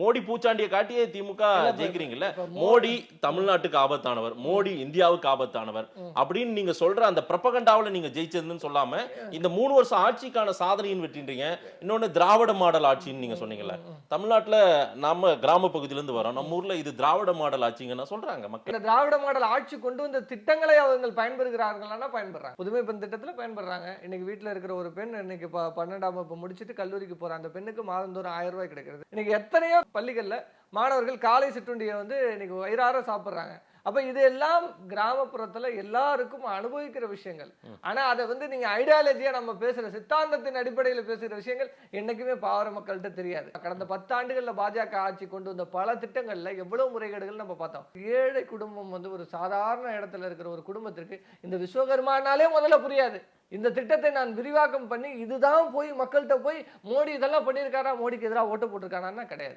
மோடி பூச்சாண்டியை காட்டியே திமுக ஜெயிக்கிறீங்கல்ல. மோடி தமிழ்நாட்டுக்கு ஆபத்தானவர், மோடி இந்தியாவுக்கு ஆபத்தானவர் அப்படின்னு நீங்க சொல்ற அந்த பிரபகண்டாவில நீங்க ஜெயிச்சதுன்னு சொல்லாம இந்த 3 வருஷம் ஆட்சிக்கான சாதனையின் வெற்றின்றீங்க. இன்னொன்னு திராவிட மாடல் ஆட்சின்னு நீங்க சொன்னீங்கல்ல. தமிழ்நாட்டுல நம்ம கிராம பகுதியில இருந்து வரோம், நம்ம ஊர்ல இது திராவிட மாடல் ஆட்சிங்கன்னு சொல்றாங்க மக்கள். இந்த திராவிட மாடல் ஆட்சி கொண்டு வந்த திட்டங்களை அவங்க பயன்பெறுகிறார்களா? பயன்படுறாங்க. புதுமை பெண் திட்டத்துல பயன்படுறாங்க. இன்னைக்கு வீட்டுல இருக்கிற ஒரு பெண் இன்னைக்கு 12ஆம் வகுப்பு முடிச்சிட்டு கல்லூரிக்கு போற அந்த பெண்ணுக்கு மாதந்தோறும் 1000 ரூபாய் கிடைக்கிறது. இன்னைக்கு எத்தனையோ பள்ளிகள்ல மாணவர்கள் காலை சிற்றுண்டியை இன்னைக்கு வயிறார சாப்பிடுறாங்க. அப்ப இதெல்லாம் கிராமப்புறத்துல எல்லாருக்கும் அனுபவிக்கிற விஷயங்கள். ஆனா அதை நீங்க ஐடியாலஜியா நம்ம பேசுற சித்தாந்தத்தின் அடிப்படையில் பேசுகிற விஷயங்கள் என்னைக்குமே பாவர மக்கள்கிட்ட தெரியாது. கடந்த 10 ஆண்டுகள்ல பாஜக ஆட்சி கொண்டு வந்த பல திட்டங்கள்ல எவ்வளவு முறைகேடுகள் நம்ம பார்த்தோம். ஏழை குடும்பம் ஒரு சாதாரண இடத்துல இருக்கிற ஒரு குடும்பத்திற்கு இந்த விஸ்வகர்மானாலே முதல்ல புரியாது. இந்த திட்டத்தை நான் விரிவாக்கம் பண்ணி இதுதான் போய் மக்கள்கிட்ட போய் மோடி இதெல்லாம் பண்ணியிருக்காரா, மோடிக்கு எதிராக ஓட்டு போட்டிருக்கானா கிடையாது.